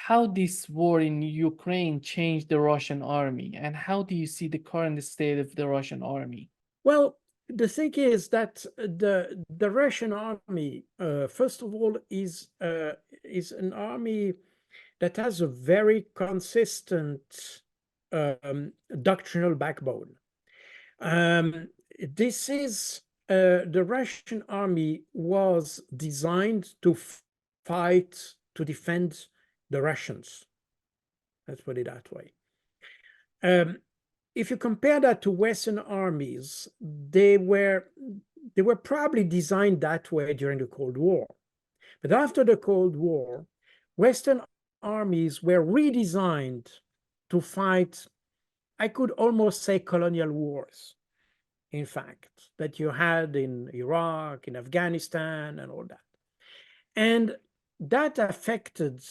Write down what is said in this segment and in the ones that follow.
how this war in Ukraine changed the Russian army, and how do you see the current state of the Russian army? Well, the thing is that the Russian army, first of all, is an army that has a very consistent doctrinal backbone. This is the Russian army was designed to fight to defend the Russians. Let's put it that way. If you compare that to Western armies, they were probably designed that way during the Cold War. But after the Cold War, Western armies were redesigned to fight, I could almost say, colonial wars, in fact, that you had in Iraq, in Afghanistan, and all that. And that affected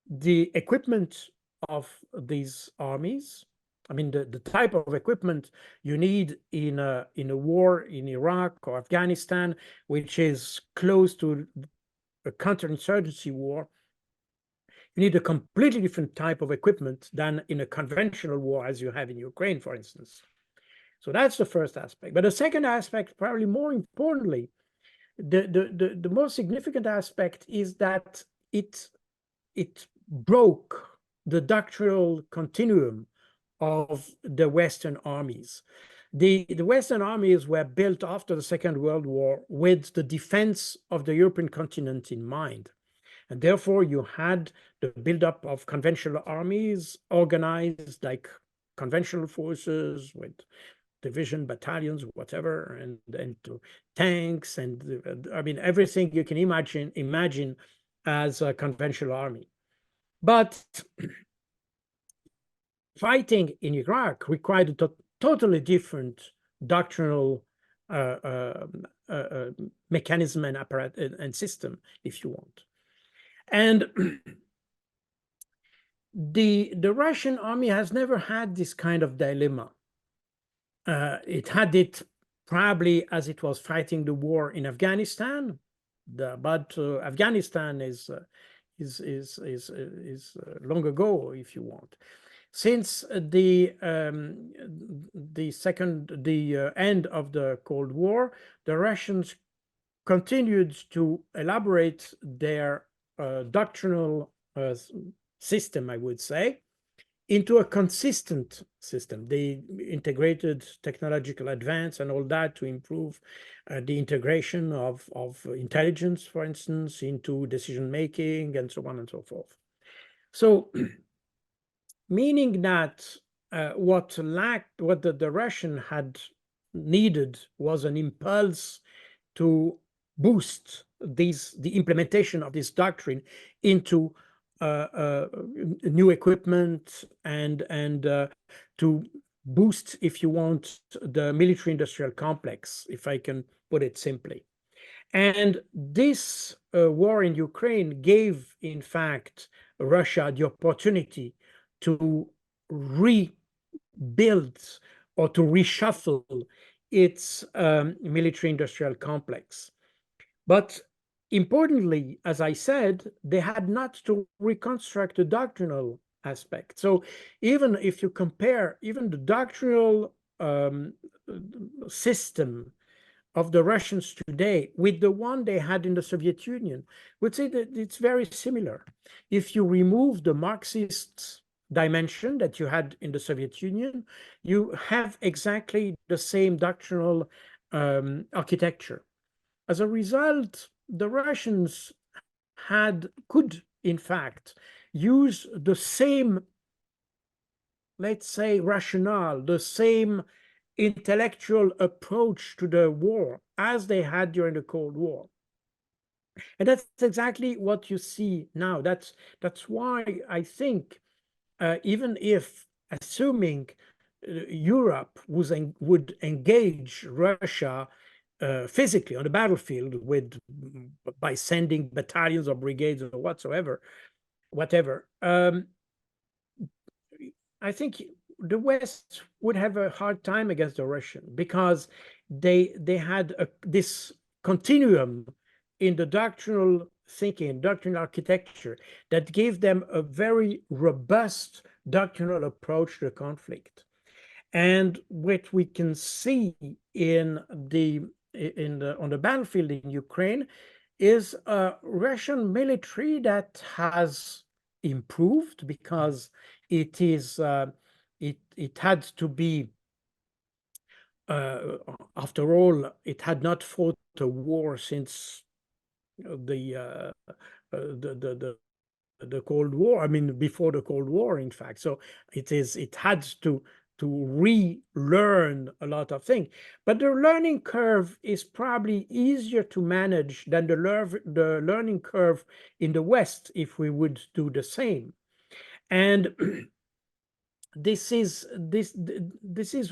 the equipment of these armies. I mean, the type of equipment you need in a war in Iraq or Afghanistan, which is close to a counterinsurgency war. You need a completely different type of equipment than in a conventional war as you have in Ukraine, for instance. So that's the first aspect. But the second aspect, probably more importantly, the most significant aspect is that it broke the doctrinal continuum of the Western armies. The Western armies were built after the Second World War with the defense of the European continent in mind. And therefore, you had the buildup of conventional armies organized like conventional forces with division, battalions, whatever, and tanks, and I mean, everything you can imagine as a conventional army. But fighting in Iraq required a totally different doctrinal mechanism and apparatus and system, if you want. And the Russian army has never had this kind of dilemma. It had it probably as it was fighting the war in Afghanistan, but Afghanistan is long ago, if you want. Since the end of the Cold War, the Russians continued to elaborate their doctrinal system, I would say, into a consistent system. They integrated technological advance and all that to improve the integration of intelligence, for instance, into decision making and so on and so forth. So, meaning that what the Russian had needed was an impulse to boost the implementation of this doctrine into new equipment and to boost, if you want, the military-industrial complex, if I can put it simply. And this war in Ukraine gave, in fact, Russia the opportunity to rebuild or to reshuffle its military-industrial complex. But importantly, as I said, they had not to reconstruct the doctrinal aspect. So even if you compare even the doctrinal system of the Russians today with the one they had in the Soviet Union, would say that it's very similar. If you remove the Marxist dimension that you had in the Soviet Union, you have exactly the same doctrinal architecture. As a result, the Russians could, in fact, use the same, let's say, rationale, the same intellectual approach to the war as they had during the Cold War. And that's exactly what you see now. That's why I think, even if assuming Europe would engage Russia physically on the battlefield by sending battalions or brigades or whatever, I think the West would have a hard time against the Russian because they had this continuum in the doctrinal thinking, doctrinal architecture that gave them a very robust doctrinal approach to the conflict. And what we can see on the battlefield in Ukraine is a Russian military that has improved because it is it had to be after all, it had not fought a war since the the Cold War. I mean, before the Cold War, in fact. So it had to relearn a lot of things. But the learning curve is probably easier to manage than the learning curve in the West if we would do the same. And this is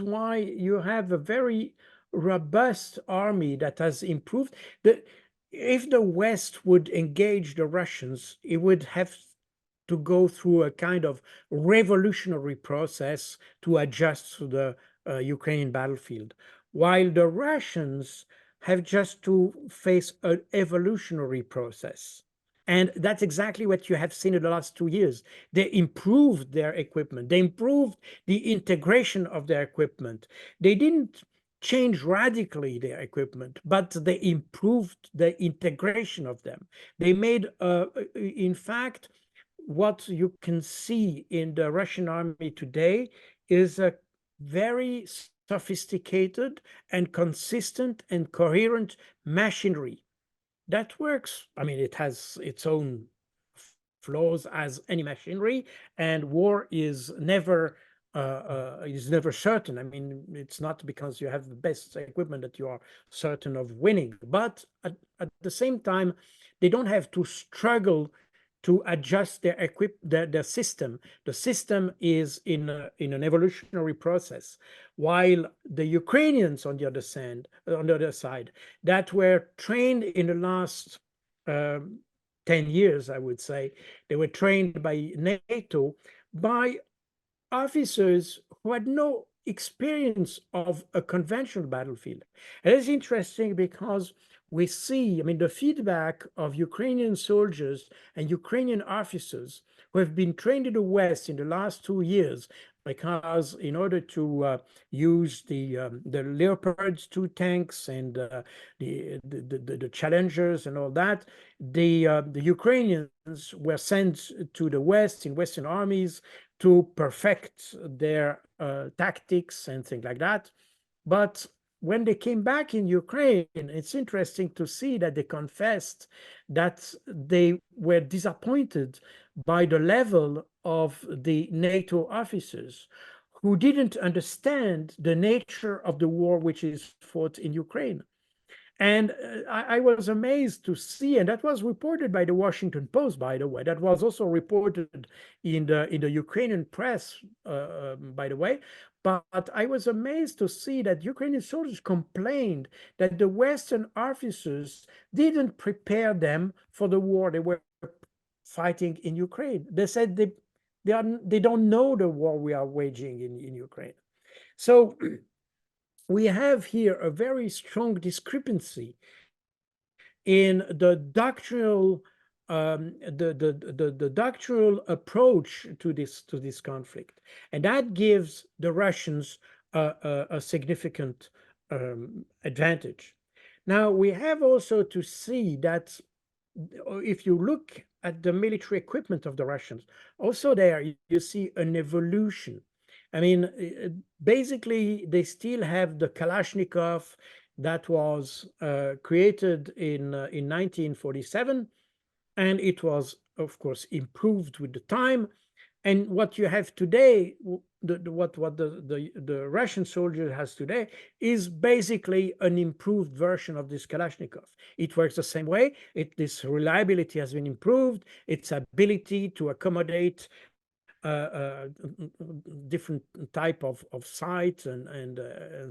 why you have a very robust army that has improved. If the West would engage the Russians, it would have to go through a kind of revolutionary process to adjust to the Ukrainian battlefield, while the Russians have just to face an evolutionary process. And that's exactly what you have seen in the last 2 years. They improved their equipment. They improved the integration of their equipment. They didn't change radically their equipment, but they improved the integration of them. They made, in fact, what you can see in the Russian army today is a very sophisticated and consistent and coherent machinery that works. I mean, it has its own flaws as any machinery, and war is never certain. I mean, it's not because you have the best equipment that you are certain of winning. But at the same time, they don't have to struggle to adjust their system. The system is in an evolutionary process, while the Ukrainians on the other side, that were trained in the last 10 years, I would say, they were trained by NATO, by officers who had no experience of a conventional battlefield. And it's interesting because we see, I mean, the feedback of Ukrainian soldiers and Ukrainian officers who have been trained in the West in the last 2 years, because in order to use the Leopard 2 tanks and the Challengers and all that, the Ukrainians were sent to the West in Western armies to perfect their tactics and things like that. But when they came back in Ukraine, it's interesting to see that they confessed that they were disappointed by the level of the NATO officers who didn't understand the nature of the war which is fought in Ukraine. And I was amazed to see, and that was reported by the Washington Post, by the way. That was also reported in the Ukrainian press, by the way. But I was amazed to see that Ukrainian soldiers complained that the Western officers didn't prepare them for the war they were fighting in Ukraine. They said they don't know the war we are waging in Ukraine. So we have here a very strong discrepancy in the doctrinal the doctrinal approach to this conflict, and that gives the Russians a significant advantage. Now we have also to see that if you look at the military equipment of the Russians, also there you see an evolution. I mean, basically, they still have the Kalashnikov that was created in 1947, and it was, of course, improved with the time. And what you have today, what the Russian soldier has today, is basically an improved version of this Kalashnikov. It works the same way. This reliability has been improved. Its ability to accommodate different type of sites and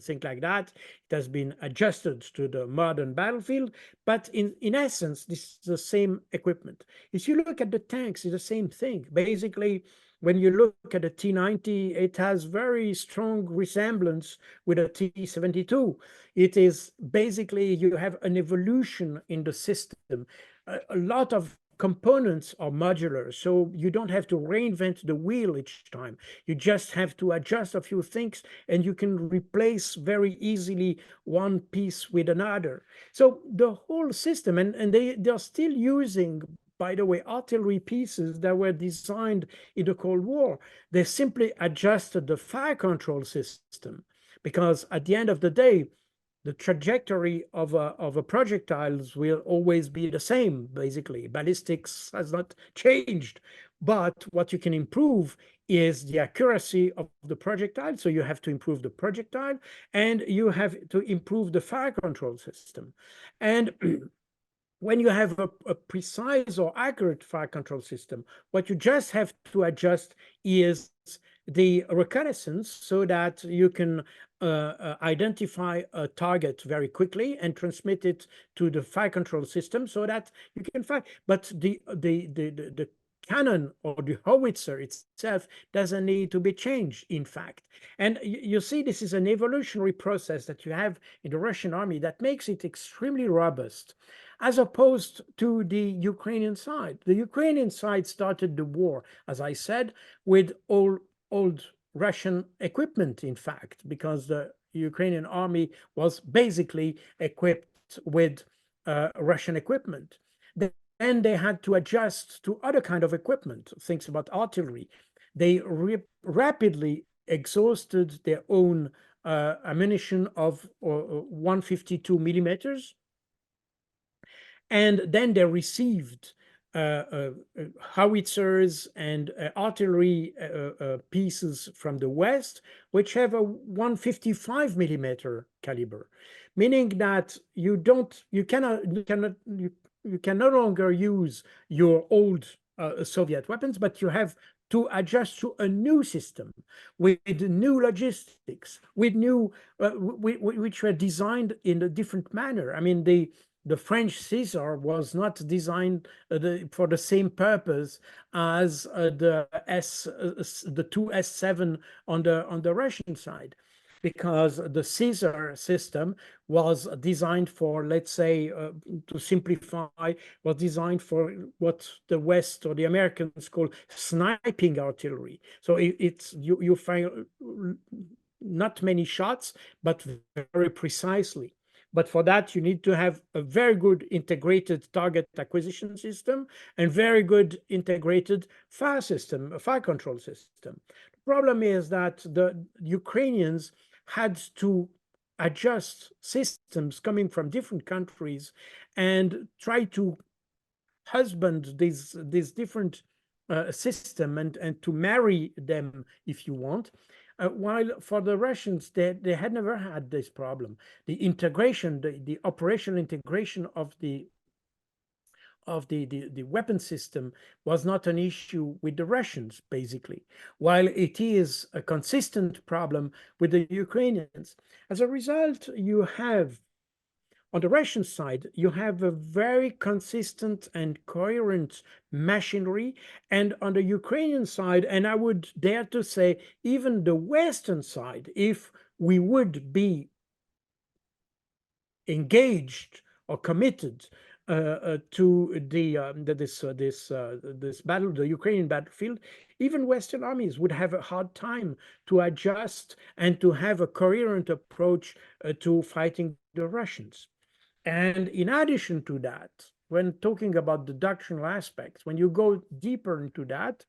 things like that. It has been adjusted to the modern battlefield, but in essence, this is the same equipment. If you look at the tanks, it's the same thing. Basically, when you look at a T-90, it has very strong resemblance with a T-72. It is basically, you have an evolution in the system. A lot of components are modular, so you don't have to reinvent the wheel each time. You just have to adjust a few things, and you can replace very easily one piece with another. So the whole system, and they're still using, by the way, artillery pieces that were designed in the Cold War. They simply adjusted the fire control system, because at the end of the day, the trajectory of a projectiles will always be the same, basically. Ballistics has not changed. But what you can improve is the accuracy of the projectile. So you have to improve the projectile, and you have to improve the fire control system. And when you have a precise or accurate fire control system, what you just have to adjust is the reconnaissance, so that you can identify a target very quickly and transmit it to the fire control system so that you can fire. But the cannon or the howitzer itself doesn't need to be changed, in fact. And you see, this is an evolutionary process that you have in the Russian army that makes it extremely robust, as opposed to the Ukrainian side. The Ukrainian side started the war, as I said, with old Russian equipment, in fact, because the Ukrainian army was basically equipped with Russian equipment. Then they had to adjust to other kind of equipment, things about artillery. They rapidly exhausted their own ammunition of 152 millimeters. And then they received howitzers and artillery pieces from the West, which have a 155 millimeter caliber, meaning that you can no longer use your old Soviet weapons, but you have to adjust to a new system with new logistics, with new which were designed in a different manner. I mean, the French Caesar was not designed for the same purpose as the two S7 on the Russian side, because the Caesar system was designed for, let's say, to simplify, was designed for what the West or the Americans call sniping artillery. So you find not many shots, but very precisely. But for that, you need to have a very good integrated target acquisition system and very good integrated fire system, a fire control system. The problem is that the Ukrainians had to adjust systems coming from different countries and try to husband these different system and to marry them, if you want. While for the Russians, they had never had this problem. The integration, the operational integration of the weapon system was not an issue with the Russians, basically, while it is a consistent problem with the Ukrainians. As a result, you have, on the Russian side, you have a very consistent and coherent machinery. And on the Ukrainian side, and I would dare to say even the Western side, if we would be engaged or committed to this battle, the Ukrainian battlefield, even Western armies would have a hard time to adjust and to have a coherent approach to fighting the Russians. And in addition to that, when talking about the doctrinal aspects, when you go deeper into that,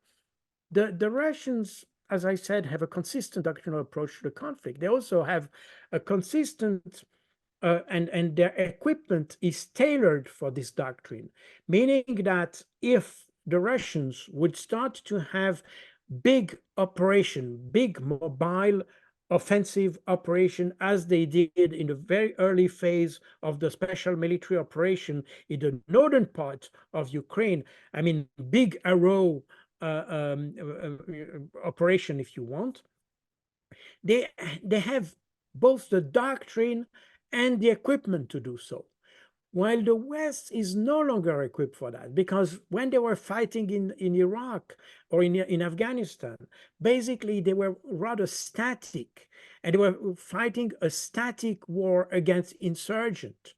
the Russians, as I said, have a consistent doctrinal approach to the conflict. They also have a consistent and their equipment is tailored for this doctrine, meaning that if the Russians would start to have big operation, big mobile offensive operation, as they did in the very early phase of the special military operation in the northern part of Ukraine. I mean, big arrow operation, if you want. They have both the doctrine and the equipment to do so. while the West is no longer equipped for that, because when they were fighting in Iraq or in Afghanistan, basically they were rather static, and they were fighting a static war against insurgent.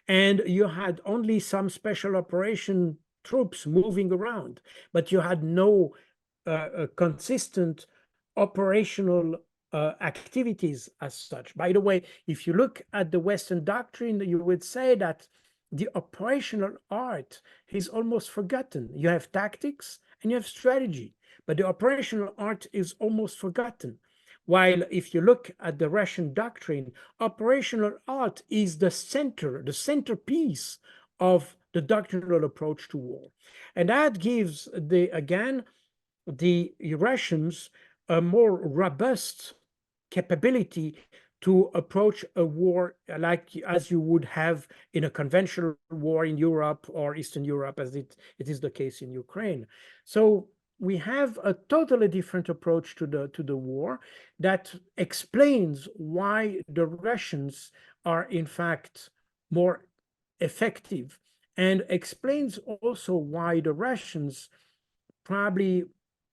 And you had only some special operation troops moving around, but you had no consistent operational activities as such. By the way, if you look at the Western doctrine, you would say that the operational art is almost forgotten. You have tactics and you have strategy, but the operational art is almost forgotten. While if you look at the Russian doctrine, operational art is the centerpiece of the doctrinal approach to war. And that gives again, the Russians a more robust capability to approach a war like as you would have in a conventional war in Europe or Eastern Europe, as it is the case in Ukraine. So we have a totally different approach to the war that explains why the Russians are in fact more effective, and explains also why the Russians probably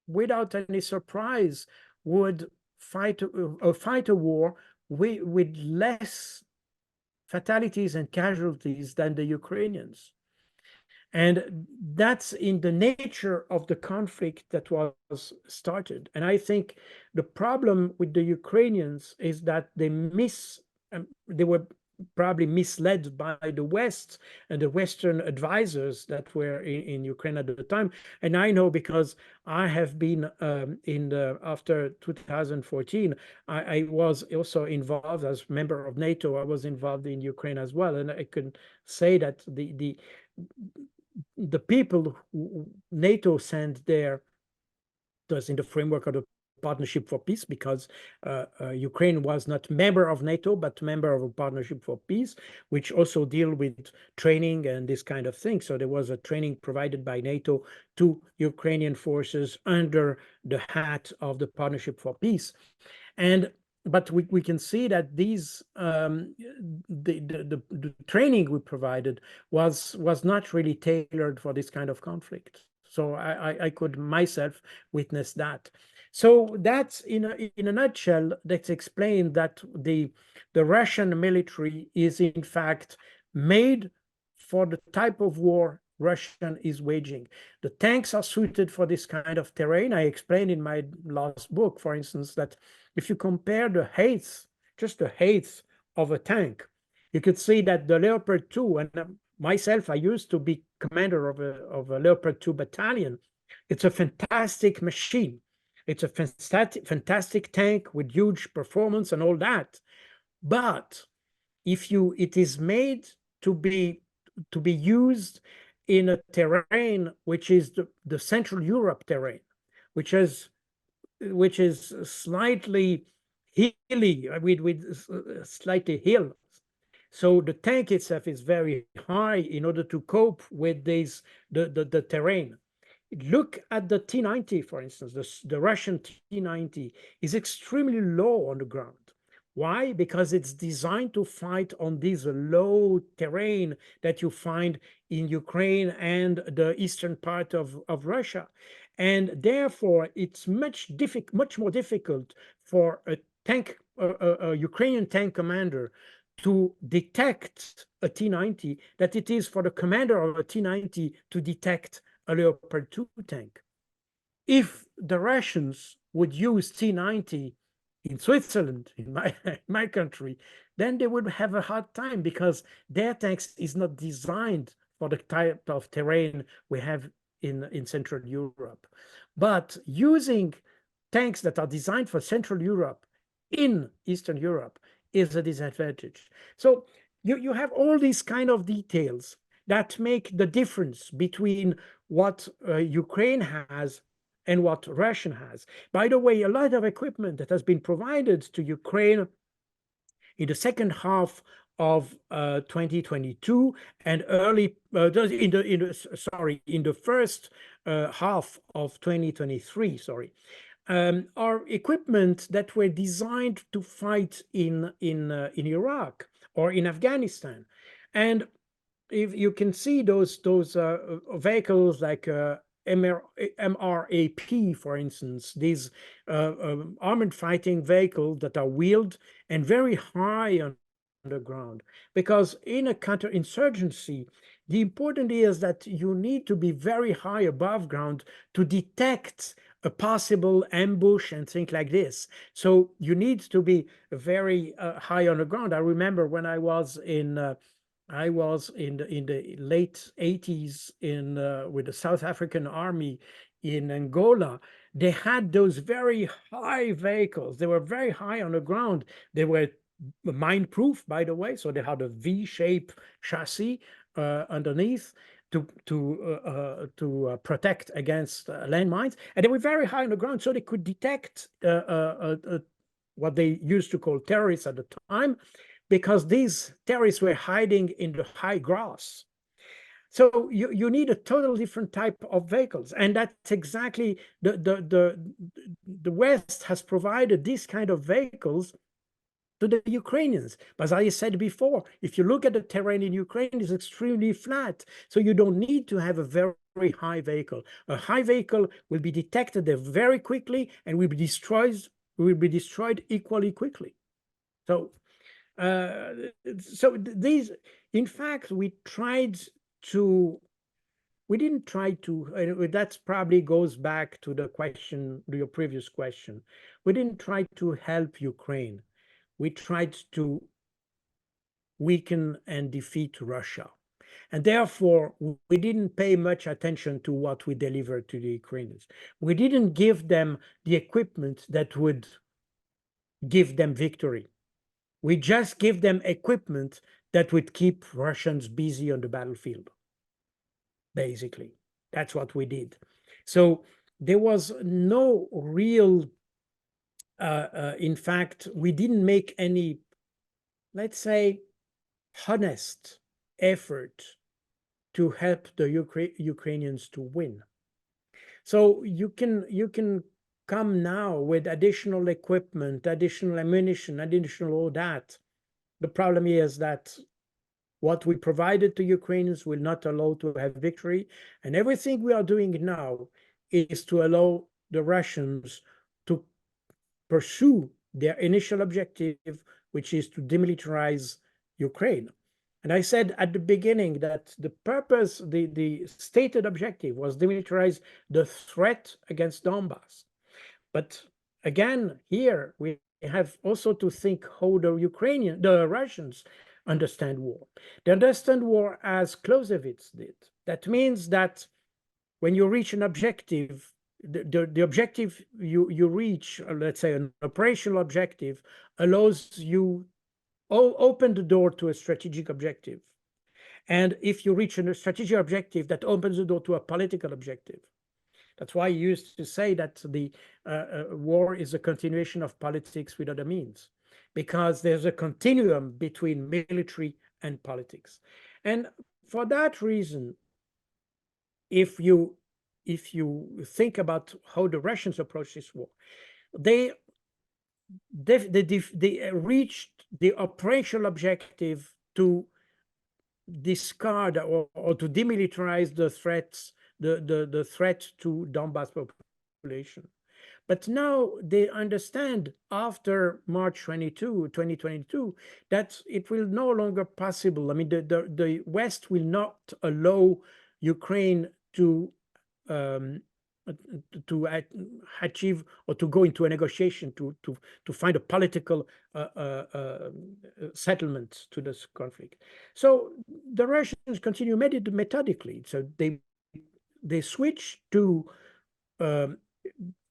without any surprise would fight a war with less fatalities and casualties than the Ukrainians. And that's in the nature of the conflict that was started. And I think the problem with the Ukrainians is that they were probably misled by the West and the Western advisors that were in Ukraine at the time. And I know because I have been after 2014, I was also involved as member of NATO. I was involved in Ukraine as well. And I can say that the people who NATO sent there was in the framework of the Partnership for Peace, because Ukraine was not member of NATO, but member of a Partnership for Peace, which also deal with training and this kind of thing. So there was a training provided by NATO to Ukrainian forces under the hat of the Partnership for Peace. But we can see that these the training we provided was not really tailored for this kind of conflict. So I could myself witness that. So that's in a nutshell, that's explained that the Russian military is in fact made for the type of war Russia is waging. The tanks are suited for this kind of terrain. I explained in my last book, for instance, that if you compare the height, just the height of a tank, you could see that the Leopard 2, and myself, I used to be commander of a Leopard 2 battalion. It's a fantastic machine. It's a fantastic tank with huge performance and all that. But it is made to be used in a terrain which is the Central Europe terrain, which is slightly hilly, with slightly hill. So the tank itself is very high in order to cope with the terrain. Look at the T-90, for instance. The Russian T-90 is extremely low on the ground. Why? Because it's designed to fight on this low terrain that you find in Ukraine and the eastern part of Russia. And therefore, it's much more difficult for a Ukrainian tank commander to detect a T-90 that it is for the commander of a T-90 to detect a Leopard 2 tank. If the Russians would use T-90 in Switzerland, in my country, then they would have a hard time, because their tanks is not designed for the type of terrain we have in Central Europe. But using tanks that are designed for Central Europe in Eastern Europe is a disadvantage. So you have all these kind of details that make the difference between what Ukraine has and what Russia has. By the way, a lot of equipment that has been provided to Ukraine in the second half of 2022 and in the first half of 2023, are equipment that were designed to fight in Iraq or in Afghanistan. And if you can see those vehicles like MRAP, for instance, these armored fighting vehicles that are wheeled and very high on the ground, because in a counterinsurgency, the important is that you need to be very high above ground to detect a possible ambush and things like this. So you need to be very high on the ground. I remember when I was in the late 80s in with the South African Army in Angola. They had those very high vehicles. They were very high on the ground. They were mine-proof, by the way, so they had a V-shape chassis underneath to protect against landmines, and they were very high on the ground, so they could detect what they used to call terrorists at the time, because these terrorists were hiding in the high grass. So you need a total different type of vehicles, and that's exactly the West has provided this kind of vehicles to the Ukrainians. But as I said before, if you look at the terrain in Ukraine, it's extremely flat. So you don't need to have a very high vehicle. A high vehicle will be detected very quickly and will be destroyed equally quickly. So these, in fact, we didn't try to, that probably goes back to to your previous question. We didn't try to help Ukraine. We tried to weaken and defeat Russia. And therefore, we didn't pay much attention to what we delivered to the Ukrainians. We didn't give them the equipment that would give them victory. We just give them equipment that would keep Russians busy on the battlefield. Basically, that's what we did. So there was no real, in fact, we didn't make any, let's say, honest effort to help the Ukrainians to win. So you can come now with additional equipment, additional ammunition, additional all that. The problem is that what we provided to Ukrainians will not allow to have victory. And everything we are doing now is to allow the Russians to pursue their initial objective, which is to demilitarize Ukraine. And I said at the beginning that the purpose, the stated objective was demilitarize the threat against Donbass. But again, here we have also to think how the Russians understand war. They understand war as Clausewitz did. That means that when you reach an objective, the objective you reach, let's say an operational objective, allows you open the door to a strategic objective. And if you reach a strategic objective, that opens the door to a political objective. That's why you used to say that the war is a continuation of politics with other means, because there's a continuum between military and politics. And for that reason, if you think about how the Russians approach this war, they reached the operational objective to discard or to demilitarize the threats, the threat to Donbass population. But now they understand after March 2022, that it will no longer possible. I mean, the West will not allow Ukraine to achieve or to go into a negotiation to find a political settlement to this conflict. So the Russians continue methodically. So they switch to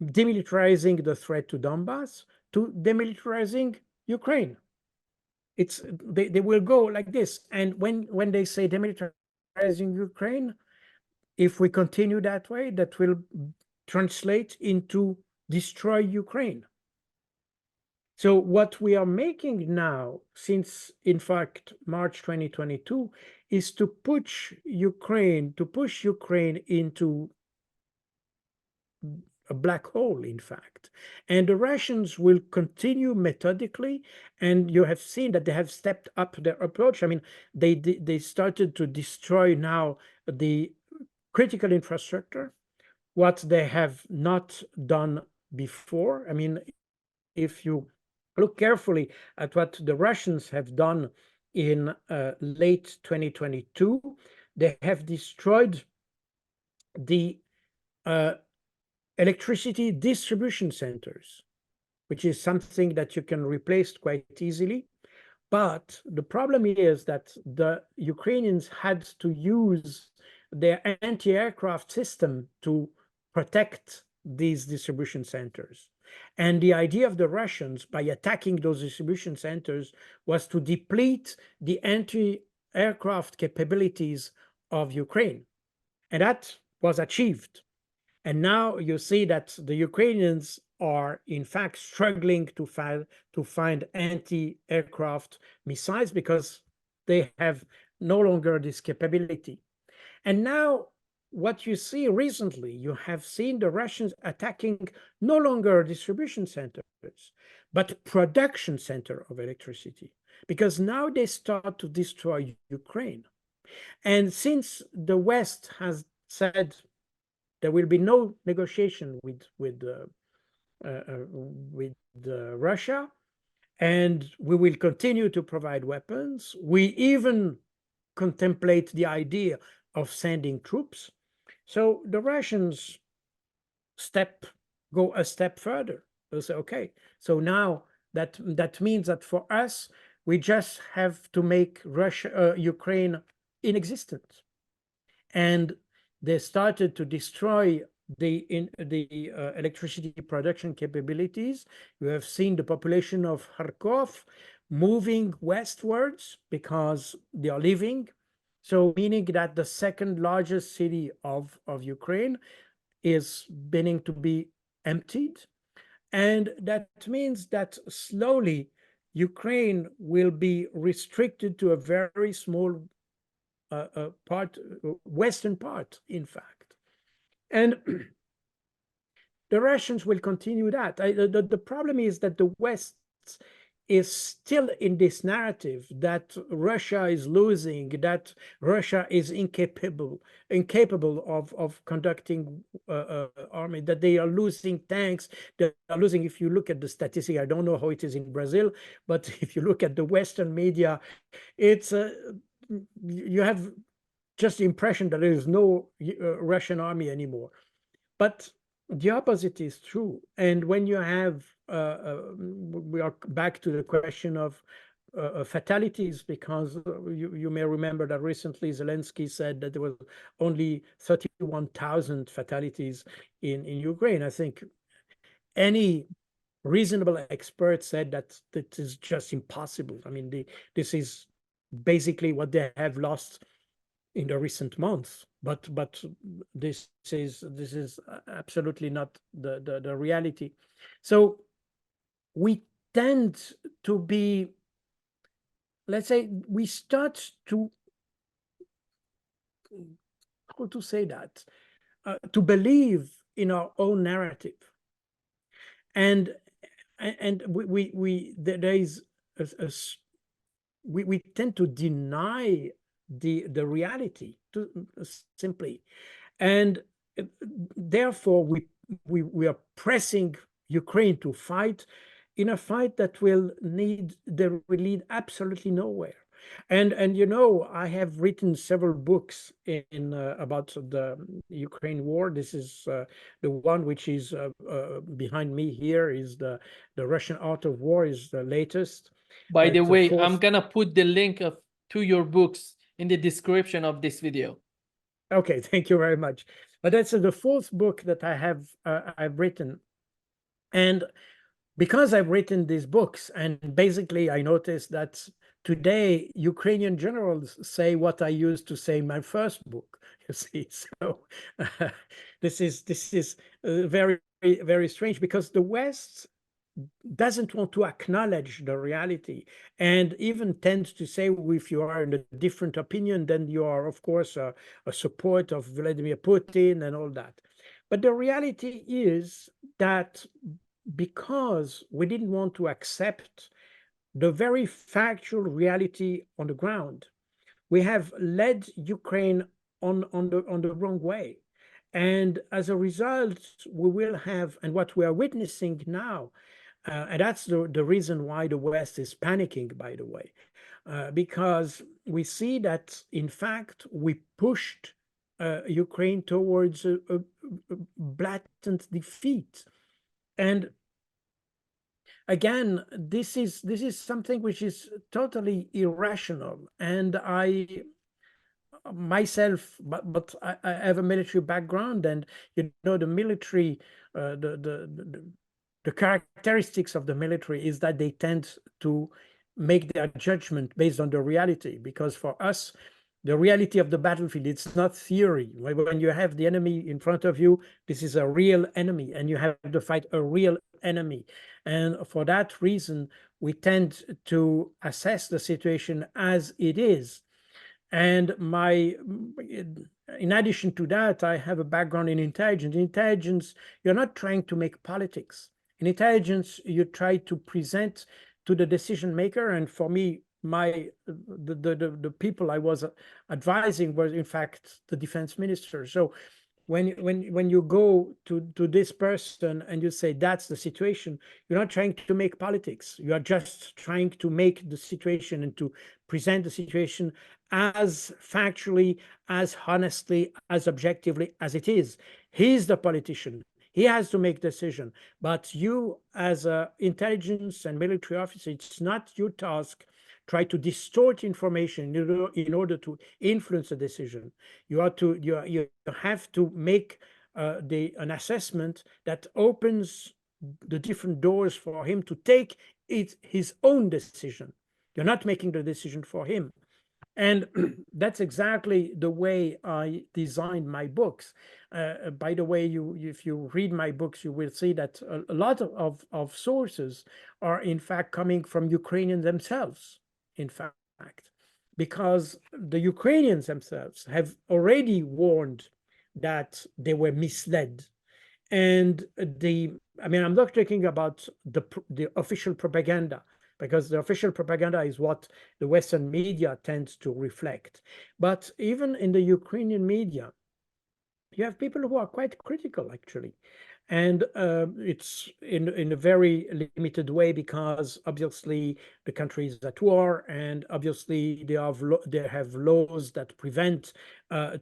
demilitarizing the threat to Donbass to demilitarizing Ukraine. They will go like this. And when they say demilitarizing Ukraine, if we continue that way, that will translate into destroy Ukraine. So what we are making now, since in fact March 2022, is to push Ukraine into a black hole, in fact. And the Russians will continue methodically, and you have seen that they have stepped up their approach. I mean, they started to destroy now the critical infrastructure, what they have not done before. I mean, if you look carefully at what the Russians have done in late 2022, they have destroyed the electricity distribution centers, which is something that you can replace quite easily. But the problem is that the Ukrainians had to use their anti-aircraft system to protect these distribution centers. And the idea of the Russians, by attacking those distribution centers, was to deplete the anti-aircraft capabilities of Ukraine. And that was achieved. And now you see that the Ukrainians are in fact struggling to find anti-aircraft missiles because they have no longer this capability. And now what you see recently, you have seen the Russians attacking no longer distribution centers, but production center of electricity, because now they start to destroy Ukraine. And since the West has said there will be no negotiation with Russia, and we will continue to provide weapons. We even contemplate the idea of sending troops. So the Russians go a step further. They'll say, okay, so now that means that for us, we just have to make Ukraine inexistent. And they started to destroy the electricity production capabilities. You have seen the population of Kharkov moving westwards because they are leaving. So meaning that the second largest city of Ukraine is beginning to be emptied. And that means that slowly Ukraine will be restricted to a very small western part, in fact. And the Russians will continue that. The problem is that the West is still in this narrative that Russia is losing, that Russia is incapable of conducting army, that they are losing tanks, they are losing. If you look at the statistic, I don't know how it is in Brazil, but if you look at the Western media, it's you have just the impression that there is no Russian army anymore. But the opposite is true. And when you have, we are back to the question of fatalities, because you may remember that recently Zelensky said that there was only 31,000 fatalities in Ukraine. I think any reasonable expert said that that is just impossible. I mean, this is basically what they have lost in the recent months, but this is absolutely not the reality. So we tend to be, let's say, we start to, how to say that, to believe in our own narrative, and we tend to deny the reality simply, and therefore we are pressing Ukraine to fight in a fight that will lead absolutely nowhere. And you know, I have written several books in about the Ukraine war. This is the one which is behind me here is the Russian Art of War, is the latest. By the It's way, I'm fourth. gonna put the link to your books in the description of this video. Okay, thank you very much. But that's the fourth book that I have I've written, and because I've written these books, and basically I noticed that today Ukrainian generals say what I used to say in my first book. You see, so this is very, very strange, because the West doesn't want to acknowledge the reality, and even tends to say, if you are in a different opinion, then you are, of course, a support of Vladimir Putin and all that. But the reality is that because we didn't want to accept the very factual reality on the ground, we have led Ukraine on the wrong way. And as a result, we will have, and what we are witnessing now, and that's the reason why the West is panicking, by the way, because we see that, in fact, we pushed Ukraine towards a blatant defeat. And again, this is something which is totally irrational. And I myself, but I have a military background, and you know the military, the characteristics of the military is that they tend to make their judgment based on the reality. Because for us, the reality of the battlefield, it's not theory. When you have the enemy in front of you, this is a real enemy, and you have to fight a real enemy. And for that reason, we tend to assess the situation as it is. And in addition to that, I have a background in intelligence. In intelligence, you're not trying to make politics. In intelligence, you try to present to the decision maker. And for me, the people I was advising were in fact the defense minister. So when you go to this person and you say that's the situation, you're not trying to make politics. You are just trying to make the situation and to present the situation as factually, as honestly, as objectively as it is. He's the politician. He has to make decision. But you, as an intelligence and military officer, it's not your task try to distort information in order to influence a decision. You have to make an assessment that opens the different doors for him to take his own decision. You're not making the decision for him. And that's exactly the way I designed my books. By the way, if you read my books, you will see that a lot of sources are in fact coming from Ukrainians themselves, in fact, because the Ukrainians themselves have already warned that they were misled. And I'm not talking about the official propaganda, because the official propaganda is what the Western media tends to reflect. But even in the Ukrainian media, you have people who are quite critical, actually. And it's in a very limited way, because obviously the country is at war, and obviously they have laws that prevent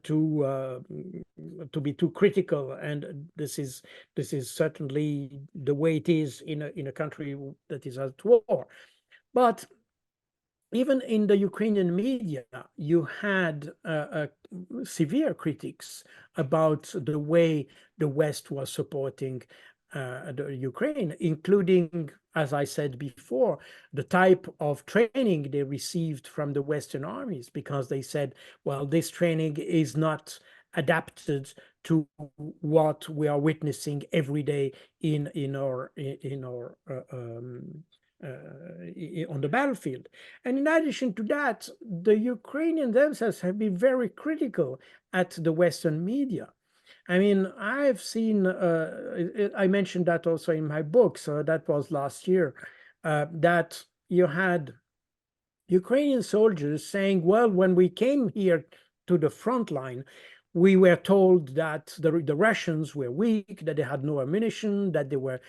to be too critical. And this is certainly the way it is in a country that is at war. But even in the Ukrainian media, you had severe critics about the way the West was supporting the Ukraine, including, as I said before, the type of training they received from the Western armies, because they said, well, this training is not adapted to what we are witnessing every day in our on the battlefield. And in addition to that, the Ukrainians themselves have been very critical at the Western media. I mean, I've seen, I mentioned that also in my book, so that was last year, that you had Ukrainian soldiers saying, well, when we came here to the front line, we were told that the Russians were weak, that they had no ammunition, that they were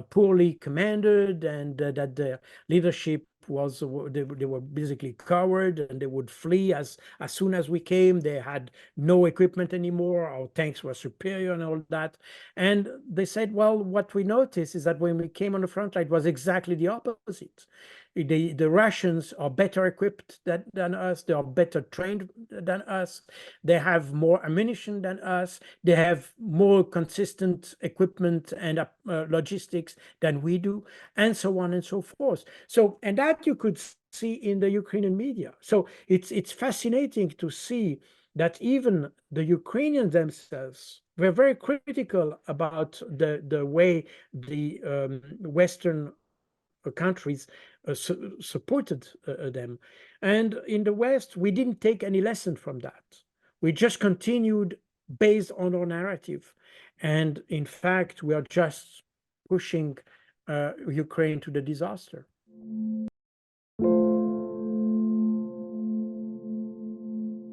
poorly commanded, and that the leadership was, they were basically coward, and they would flee as soon as we came. They had no equipment anymore. Our tanks were superior and all that. And they said, well, what we noticed is that when we came on the front line, it was exactly the opposite. The Russians are better equipped than us. They are better trained than us. They have more ammunition than us. They have more consistent equipment and logistics than we do, and so on and so forth. So, and that you could see in the Ukrainian media. So it's fascinating to see that even the Ukrainians themselves were very critical about the way the Western countries supported them. And in the West, we didn't take any lesson from that. We just continued based on our narrative. And in fact, we are just pushing Ukraine to the disaster.